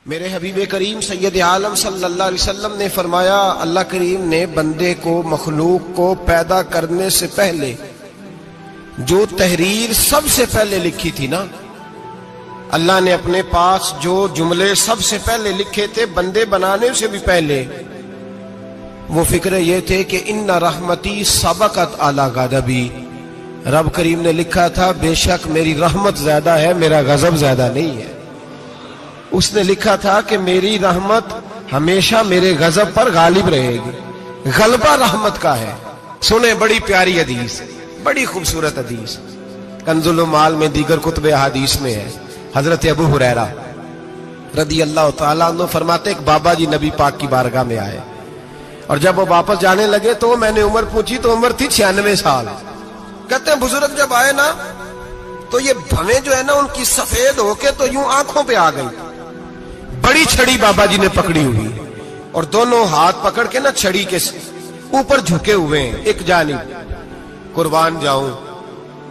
मेरे हबीब करीम सैयद आलम सल्लल्लाहु अलैहि वसल्लम ने फरमाया, अल्लाह करीम ने बंदे को, मखलूक को पैदा करने से पहले जो तहरीर सबसे पहले लिखी थी ना, अल्लाह ने अपने पास जो जुमले सबसे पहले लिखे थे बंदे बनाने से भी पहले, वो फिक्र ये थे कि इन्ना रहमती सबकत अला गज़बी। रब करीम ने लिखा था बेशक मेरी रहमत ज्यादा है, मेरा गजब ज्यादा नहीं है। उसने लिखा था कि मेरी रहमत हमेशा मेरे गजब पर गालिब रहेगी। गलबा रहमत का है। सुने, बड़ी प्यारी हदीस, बड़ी खूबसूरत हदीस, कंजुल माल में दीगर कुतुब हदीस में है। हजरत अबू हुरैरा रदी अल्लाह तआला अन्हु फरमाते, एक बाबा जी नबी पाक की बारगाह में आए और जब वो वापस जाने लगे तो मैंने उम्र पूछी तो उम्र थी 96 साल। कहते हैं बुजुर्ग जब आए ना तो ये भवें जो है ना उनकी सफेद होके तो यूं आंखों पे आ गई। बड़ी छड़ी बाबा जी ने पकड़ी हुई और दोनों हाथ पकड़ के ना छड़ी के ऊपर झुके हुए हैं एक जानिब। कुर्बान जाऊं,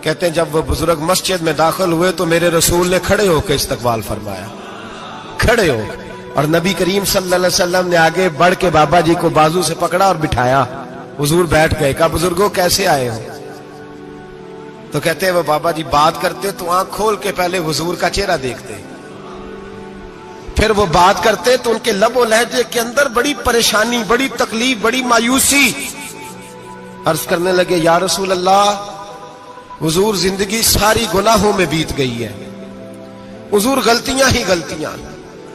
कहते हैं जब वो बुजुर्ग मस्जिद में दाखिल हुए तो मेरे रसूल ने खड़े होकर इस्तकबाल फरमाया, खड़े हो, और नबी करीम सल्लल्लाहु अलैहि वसल्लम ने आगे बढ़ के बाबा जी को बाजू से पकड़ा और बिठाया। हुजूर बैठ गए। कहा बुजुर्गों कैसे आए हो? तो कहते हैं वो बाबा जी बात करते तो आंख खोल के पहले हुजूर का चेहरा देखते, फिर वो बात करते तो उनके लबो लहजे के अंदर बड़ी परेशानी, बड़ी तकलीफ, बड़ी मायूसी। अर्ज करने लगे, या रसूल अल्लाह, हुजूर जिंदगी सारी गुनाहों में बीत गई है, हुजूर गलतियां ही गलतियां,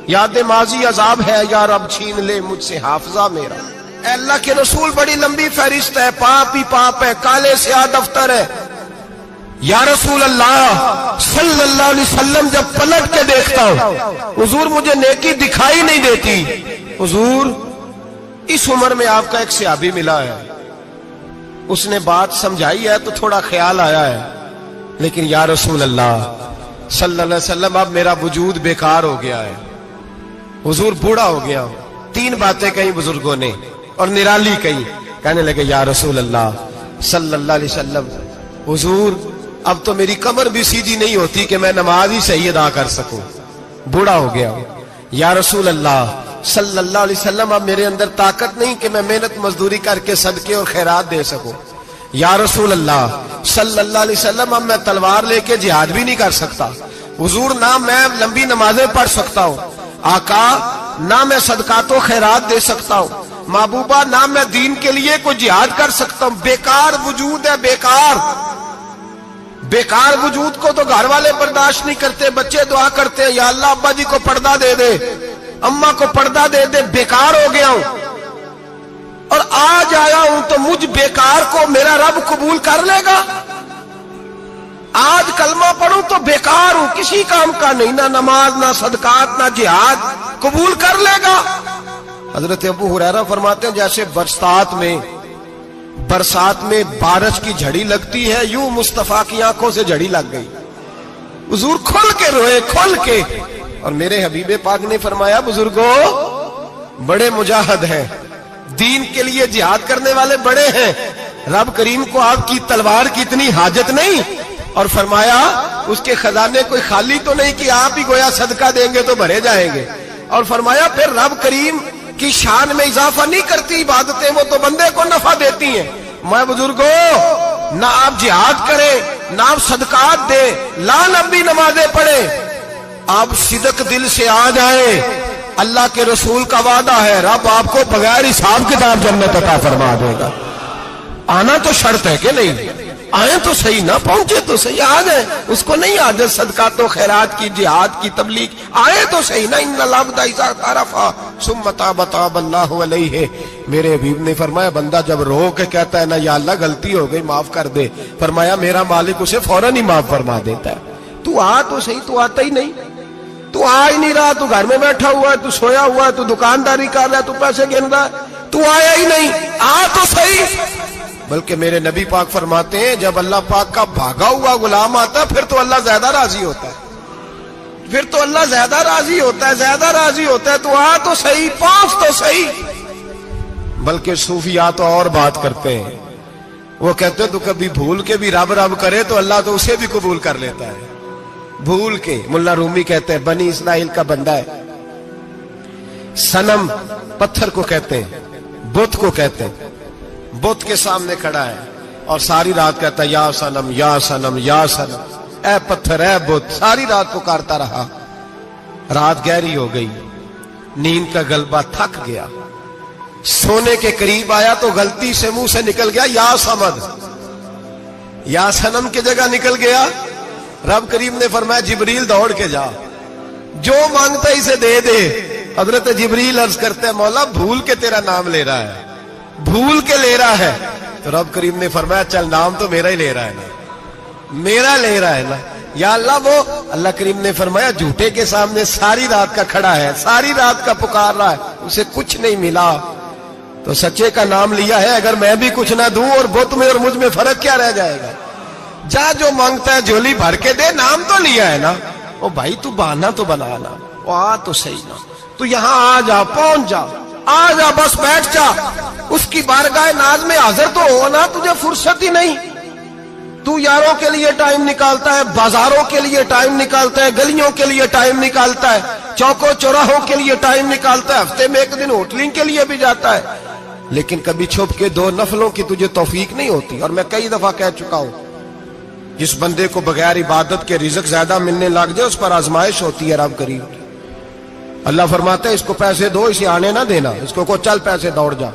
याद माजी अजाब है, यार अब छीन ले मुझसे हाफजा मेरा। अल्लाह के रसूल बड़ी लंबी फहरिस्त है, पाप ही पाप है, काले स्याह दफ्तर है। या रसूल अल्लाह सल्लल्लाहु अलैहि वसल्लम जब पलट के देखता हूं हुजूर मुझे नेकी दिखाई नहीं देती। हुजूर इस उम्र में आपका एक सहाबी मिला है, उसने बात समझाई है तो थोड़ा ख्याल आया है, लेकिन या रसूल अल्लाह सल्लल्लाहु अलैहि वसल्लम अब मेरा वजूद बेकार हो गया है, हुजूर बूढ़ा हो गया हूं। 3 बातें कही बुजुर्गों ने और निराली कही। कहने लगे, या रसूल अल्लाह सल्लल्लाहु अलैहि वसल्लम, हुजूर अब तो मेरी कमर भी सीधी नहीं होती कि मैं नमाज ही सही अदा कर सकूं, बूढ़ा हो गया हूं। या रसूल अल्लाह सल्लल्लाहु अलैहि वसल्लम, अब मेरे अंदर ताकत नहीं कि मैं मेहनत मजदूरी करके सदके और खैरात दे सकूं। या रसूल अल्लाह सल्लल्लाहु अलैहि वसल्लम, अब मैं तलवार लेके जिहाद भी नहीं कर सकता। हुजूर ना मैं लंबी नमाजें पढ़ सकता हूं, आका ना मैं सदकातो खैरात दे सकता हूं, महबूबा ना मैं दीन के लिए कोई जिहाद कर सकता हूं। बेकार वजूद है, बेकार बेकार वजूद को तो घर वाले बर्दाश्त नहीं करते, बच्चे दुआ करते हैं या अल्लाह अब्बा जी को पर्दा दे दे, अम्मा को पर्दा दे दे, बेकार हो गया हूं और आज आया हूं तो मुझ बेकार को मेरा रब कबूल कर लेगा। आज कलमा पढ़ूं तो बेकार हूं, किसी काम का नहीं, ना नमाज, ना सदकात, ना जिहाद, कबूल कर लेगा। हजरत अबू हुरैरा फरमाते हैं जैसे बरसात में बारिश की झड़ी लगती है, यूं मुस्तफा की आंखों से झड़ी लग गई। हुजूर खुल के रोए, खुल के। और मेरे हबीबे पाक ने फरमाया, बुजुर्गों बड़े मुजाहिद हैं, दीन के लिए जिहाद करने वाले बड़े हैं, रब करीम को आपकी तलवार की इतनी हाजत नहीं। और फरमाया उसके खजाने कोई खाली तो नहीं कि आप ही गोया सदका देंगे तो भरे जाएंगे। और फरमाया फिर रब करीम की शान में इजाफा नहीं करती इबादतें, वो तो बंदे को नफा देती हैं। मैं बुजुर्गों ना आप जिहाद करें, ना आप सदकात दे, ला लंबी नमाजें पढ़े, आप सिदक दिल से आ जाए, अल्लाह के रसूल का वादा है रब आपको बगैर हिसाब किताब जन्नत अता फरमा देगा। आना तो शर्त है कि नहीं? आए तो सही, ना पहुंचे तो सही, आ जाए, उसको नहीं आदत सदकातो खैरात की, जिहाद की, तबलीग, आए तो सही ना। इन्ना लाबदा इज़ा तारफा सुम्मा ताबा ताबल्लाहु अलैहि। मेरे हबीब ने फरमाया बंदा जब रो के कहता है ना या अल्लाह गलती हो गई माफ कर दे, फरमाया मेरा मालिक उसे फौरन ही माफ फरमा देता है। तू आ तो सही, तू आता ही नहीं, तू आ ही नहीं रहा, तू घर में बैठा हुआ है, तू सोया हुआ है, तू दुकानदारी कर रहा है, तू पैसे गिन रहा है, तू आया ही नहीं, आ तो सही। बल्कि मेरे नबी पाक फरमाते हैं जब अल्लाह पाक का भागा हुआ गुलाम आता है फिर तो अल्लाह ज्यादा राजी होता है, फिर तो अल्लाह ज्यादा राजी होता है, ज्यादा राजी होता है। तो आ तो सही, पहुंच तो सही। बल्कि सूफिया तो और बात करते हैं, वो कहते हैं तो कभी भूल के भी रब रब करे तो अल्लाह तो उसे भी कबूल कर लेता है, भूल के। मुल्ला रूमी कहते हैं बनी इस्राइल का बंदा है, सनम पत्थर को कहते हैं, बुत को कहते हैं। बुत के सामने खड़ा है और सारी रात कहता है या सनम या सनम या सनम, ए पत्थर ए बुत, सारी रात पुकारता रहा। रात गहरी हो गई, नींद का गलबा थक गया, सोने के करीब आया तो गलती से मुंह से निकल गया या समद, या सनम की जगह निकल गया। रब करीम ने फरमाया जिब्रील दौड़ के जा, जो मांगता है इसे दे दे। हजरत जिब्रील अर्ज करते हैं मौला भूल के तेरा नाम ले रहा है, भूल के ले रहा है। तो रब करीम ने फरमाया चल नाम तो मेरा ही ले रहा है ना, मेरा ले रहा है ना या अल्लाह। वो अल्लाह करीम ने फरमाया झूठे के सामने सारी रात का खड़ा है, सारी रात का पुकार रहा है, उसे कुछ नहीं मिला तो सच्चे का नाम लिया है। अगर मैं भी कुछ ना दूं और बुत में और मुझ में फर्क क्या रह जाएगा। जा जो मांगता है झोली भर के दे, नाम तो लिया है ना। ओ भाई तू बहाना तो बनाना, ओ आ तो सही ना, तू यहां आ जा, पहुंच जा, आ जा, बस बैठ जा, उसकी बारगाह नाज में हाजिर तो हो ना। तुझे फुर्सत ही नहीं, तू यारों के लिए टाइम निकालता है, बाजारों के लिए टाइम निकालता है, गलियों के लिए टाइम निकालता है, चौकों चौराहों के लिए टाइम निकालता है, हफ्ते में एक दिन होटलिंग के लिए भी जाता है, लेकिन कभी छुप के दो नफलों की तुझे तौफीक नहीं होती। और मैं कई दफा कह चुका हूं, जिस बंदे को बगैर इबादत के रिज़्क ज्यादा मिलने लग जाए उस पर आजमाइश होती है। रब करीम अल्लाह फरमाते हैं इसको पैसे दो, इसे आने ना देना, इसको को चल पैसे दौड़ जा।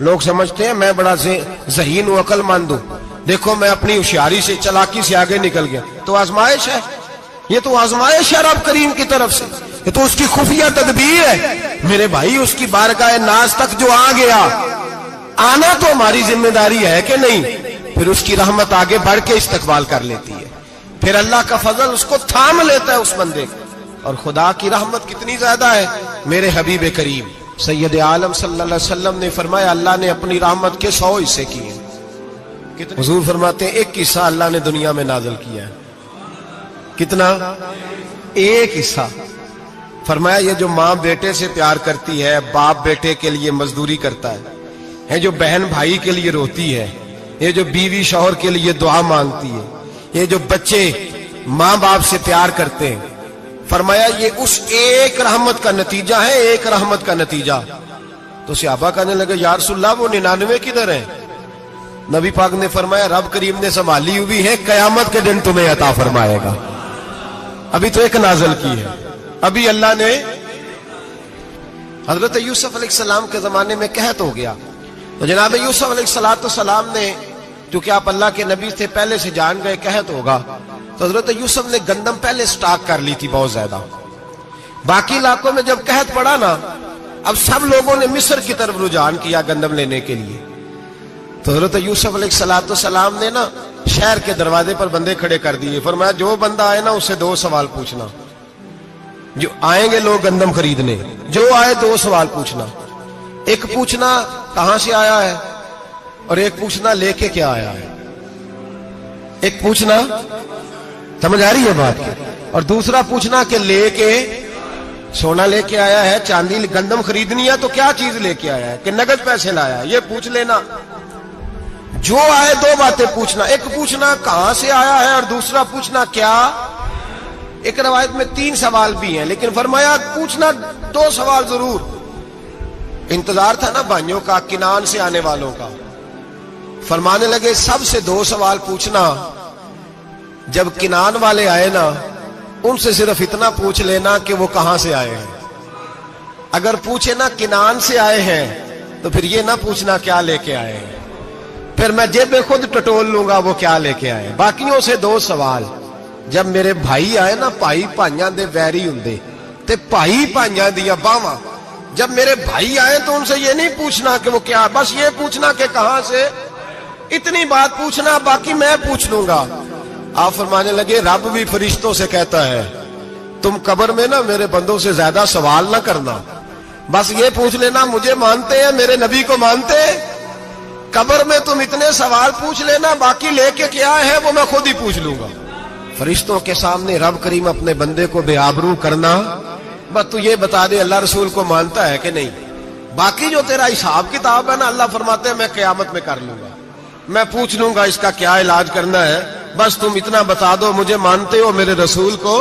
लोग समझते हैं मैं बड़ा से ज़हीन हूं, अक्लमंद हूं, देखो मैं अपनी होशियारी से चालाकी से आगे निकल गया। तो आजमाइश है, ये तो आजमाइश है रब करीम की तरफ से, ये तो उसकी खुफिया तदबीर है मेरे भाई। उसकी बारगाह नाज तक जो आ गया, आना तो हमारी जिम्मेदारी है कि नहीं। फिर उसकी रहमत आगे बढ़ के इस्तकबाल कर लेती है, फिर अल्लाह का फजल उसको थाम लेता है उस बंदे को। और खुदा की रहमत कितनी ज्यादा है। मेरे हबीब करीम सैयद आलम सल्लल्लाहु अलैहि वसल्लम ने फरमाया अल्लाह ने अपनी रहमत के 100 हिस्से किए। कितने? हुजूर फरमाते हैं एक हिस्सा अल्लाह ने दुनिया में नाज़िल किया है। कितना? एक हिस्सा। फरमाया ये जो माँ बेटे से प्यार करती है, बाप बेटे के लिए मजदूरी करता है, जो बहन भाई के लिए रोती है, ये जो बीवी शौहर के लिए दुआ मांगती है, ये जो बच्चे माँ बाप से प्यार करते हैं, फरमाया ये उस एक रहमत का नतीजा है, एक रहमत का नतीजा। तो सहाबा कहने लगे या रसूलल्लाह वो 99 किधर है? नबी पाक ने फरमाया रब करीम ने संभाली हुई है, कयामत के दिन तुम्हें अता फरमाएगा। अभी तो एक नाज़िल की है, अभी अल्लाह ने हजरत यूसुफ अलैहिस्सलाम के जमाने में कहत हो गया। तो जनाब यूसुफ अलैहिस्सलाम ने, क्योंकि आप अल्लाह के नबी से पहले से जान गए, कहत होगा, तो हजरत यूसुफ ने गंदम पहले स्टॉक कर ली थी बहुत ज्यादा। बाकी इलाकों में जब कहत पड़ा ना, अब सब लोगों ने मिस्र की तरफ रुझान किया गंदम लेने के लिए। तो हजरत यूसुफ अलैहिस्सलाम ने ना शहर के दरवाजे पर बंदे खड़े कर दिए। फरमाया जो बंदा आए ना उससे 2 सवाल पूछना। जो आएंगे लोग गंदम खरीदने, जो आए 2 सवाल पूछना। एक पूछना कहां से आया है और एक पूछना लेके क्या आया है। एक पूछना, समझ आ रही है बात की, और दूसरा पूछना कि लेके सोना लेके आया है, चांदी गंदम खरीदनी है तो क्या चीज लेके आया है, कि नगद पैसे लाया है, ये पूछ लेना। जो आए 2 बातें पूछना। एक पूछना कहां से आया है और दूसरा पूछना क्या। एक रवायत में 3 सवाल भी हैं, लेकिन फरमाया पूछना 2 सवाल जरूर। इंतजार था ना भाइयों का, किनान से आने वालों का। फरमाने लगे सबसे 2 सवाल पूछना। जब किनान वाले आए ना, उनसे सिर्फ इतना पूछ लेना कि वो कहां से आए हैं। अगर पूछे ना किनान से आए हैं तो फिर ये ना पूछना क्या लेके आए हैं, फिर मैं जेबे खुद टटोल लूंगा वो क्या लेके आए। बाकियों से 2 सवाल। जब मेरे भाई आए ना, भाई भाइयां दे वैरी हुंदे ते भाई भाइयां दियां बावां, जब मेरे भाई आए तो उनसे ये नहीं पूछना कि वो क्या, बस ये पूछना कि कहां से। इतनी बात पूछना, बाकी मैं पूछ लूंगा। आप फरमाने लगे रब भी फरिश्तों से कहता है तुम कब्र में ना मेरे बंदों से ज्यादा सवाल ना करना, बस ये पूछ लेना मुझे मानते हैं, मेरे नबी को मानते हैं। कब्र में तुम इतने सवाल पूछ लेना, बाकी लेके क्या है वो मैं खुद ही पूछ लूंगा। फरिश्तों के सामने रब करीम अपने बंदे को बेआबरू करना, बस तू ये बता दे अल्लाह रसूल को मानता है कि नहीं। बाकी जो तेरा हिसाब किताब है ना, अल्लाह फरमाते हैं मैं कयामत में कर लूंगा, मैं पूछ लूंगा इसका क्या इलाज करना है। बस तुम इतना बता दो मुझे मानते हो, मेरे रसूल को,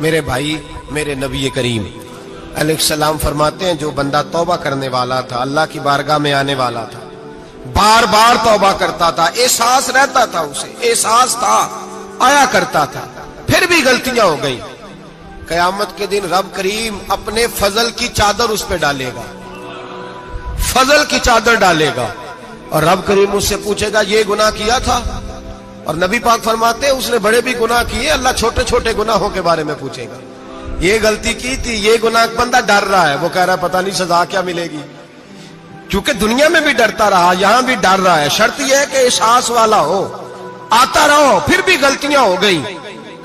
मेरे भाई, मेरे नबी करीम। अलैहिस्सलाम फरमाते हैं जो बंदा तौबा करने वाला था, अल्लाह की बारगाह में आने वाला था, बार बार तौबा करता था, एहसास रहता था, उसे एहसास था, आया करता था, फिर भी गलतियां हो गई, कयामत के दिन रब करीम अपने फजल की चादर उस पर डालेगा, फजल की चादर डालेगा और रब करीम उससे पूछेगा ये गुनाह किया था? और नबी पाक फरमाते हैं उसने बड़े भी गुनाह किए, अल्लाह छोटे छोटे गुनाहों के बारे में पूछेगा। ये गलती की थी, ये गुनाह, बंदा डर रहा है, वो कह रहा है पता नहीं सजा क्या मिलेगी, क्योंकि दुनिया में भी डरता रहा, यहां भी डर रहा है। शर्त यह है कि एहसास वाला हो, आता रहो, फिर भी गलतियां हो गई,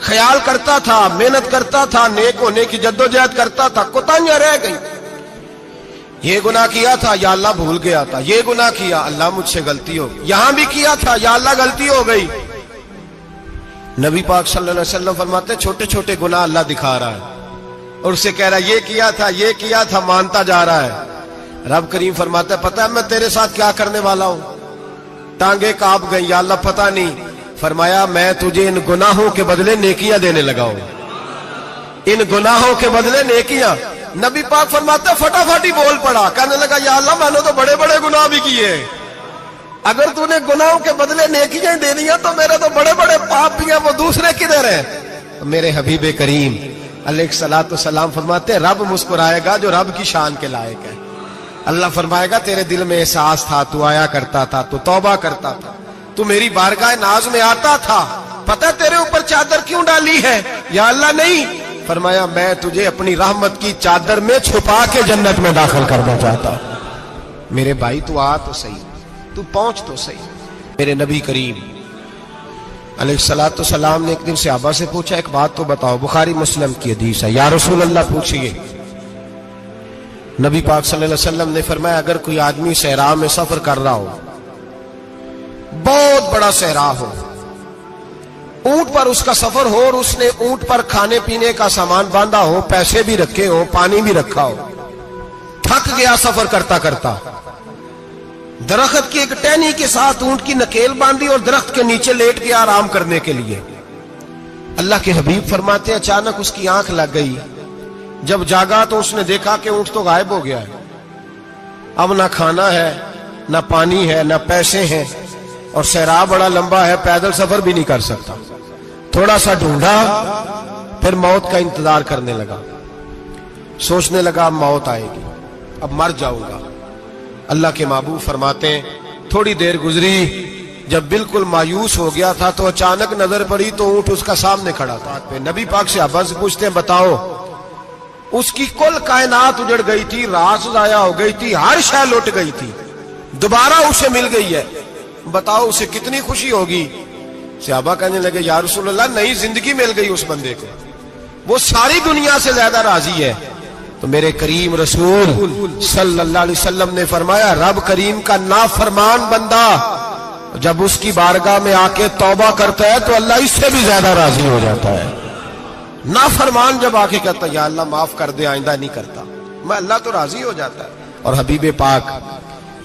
ख्याल करता था, मेहनत करता था, नेक होने की जद्दोजहद करता था, कोताहियां रह गई। ये गुनाह किया था, या अल्लाह भूल गया था, ये गुनाह किया, अल्लाह मुझसे गलती हो गई, यहां भी किया था, या अल्लाह गलती हो गई। नबी पाक सल्लल्लाहु अलैहि वसल्लम फरमाते छोटे छोटे गुनाह अल्लाह दिखा रहा है और उससे कह रहा है ये किया था, मानता जा रहा है। रब करीम फरमाता है पता है मैं तेरे साथ क्या करने वाला हूं? टांगे कांप गई, या अल्लाह पता नहीं। फरमाया मैं तुझे इन गुनाहों के बदले नेकियां देने लगा हूं, इन गुनाहों के बदले नेकियां। नबी पाक फरमाते फटाफट ही बोल पड़ा, कहने लगा या अल्लाह मैंने तो बड़े बड़े गुनाह भी किए, अगर तूने गुनाहों के बदले नेकियां दे दिया तो मेरे तो बड़े बड़े पाप भी हैं, वो दूसरे किधर है? तो मेरे हबीबे करीम अलैहिस्सलातु वस्सलाम फरमाते रब मुस्कुराएगा जो रब की शान के लायक है। अल्लाह फरमाएगा तेरे दिल में एहसास था, तू आया करता था, तू तौबा करता था, तू मेरी बारगाह नाज में आता था, पता तेरे ऊपर चादर क्यों डाली है? या अल्लाह नहीं, फरमाया मैं तुझे अपनी रहमत की चादर में छुपा के जन्नत में दाखिल करना चाहता हूं। मेरे भाई तू आ तो सही, तू पहुंच तो सही। मेरे नबी करीम अलैहिस्सलातु सलाम ने एक दिन सहाबा से पूछा एक बात तो बताओ, बुखारी मुस्लिम की हदीस है, या रसूल अल्लाह पूछिए। नबी पाक सल्लल्लाहु अलैहि वसल्लम ने फरमाया अगर कोई आदमी सहरा में सफर कर रहा हो, बहुत बड़ा सहरा हो, ऊंट पर उसका सफर हो और उसने ऊंट पर खाने पीने का सामान बांधा हो, पैसे भी रखे हो, पानी भी रखा हो, थक गया सफर करता करता, दरख्त की एक टहनी के साथ ऊंट की नकेल बांधी और दरख्त के नीचे लेट गया आराम करने के लिए। अल्लाह के हबीब फरमाते अचानक उसकी आंख लग गई, जब जागा तो उसने देखा कि ऊंट तो गायब हो गया है, अब ना खाना है, ना पानी है, ना पैसे हैं, और सहरा बड़ा लंबा है, पैदल सफर भी नहीं कर सकता। थोड़ा सा ढूंढा, फिर मौत का इंतजार करने लगा, सोचने लगा अब मौत आएगी, अब मर जाऊंगा। अल्लाह के महबूब फरमाते हैं थोड़ी देर गुजरी, जब बिल्कुल मायूस हो गया था तो अचानक नजर पड़ी तो ऊंट उसका सामने खड़ा था। नबी पाक से अब्बा से पूछते हैं बताओ, उसकी कुल कायनात उजड़ गई थी, रात जाया हो गई थी, हर शय लुट गई थी, दोबारा उसे मिल गई है, बताओ उसे कितनी खुशी होगी? सहाबा कहने लगे या रसूल अल्लाह नई जिंदगी मिल गई उस बंदे को, वो सारी दुनिया से ज्यादा राजी है। तो मेरे करीम रसूल सल्लल्लाहु अलैहि वसल्लम ने फरमाया रब करीम का नाफरमान बंदा जब उसकी बारगाह में आके तौबा करता है तो अल्लाह इससे भी ज्यादा राजी हो जाता है। नाफरमान जब आके कहता है या अल्लाह माफ कर दे, आइंदा नहीं करता, मैं, अल्लाह तो राजी हो जाता है। और हबीबे पाक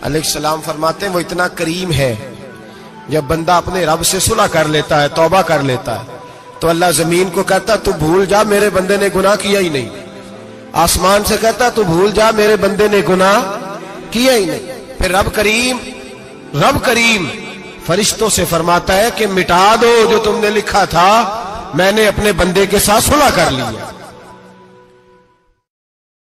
अलैहिस्सलाम फरमाते हैं वो इतना करीम है, जब बंदा अपने रब से सुलह कर लेता है, तौबा कर लेता है, तो अल्लाह जमीन को कहता तू भूल जा मेरे बंदे ने गुनाह किया ही नहीं, आसमान से कहता तू भूल जा मेरे बंदे ने गुनाह किया ही नहीं। फिर रब करीम फरिश्तों से फरमाता है कि मिटा दो जो तुमने लिखा था, मैंने अपने बंदे के साथ सुलह कर लिया।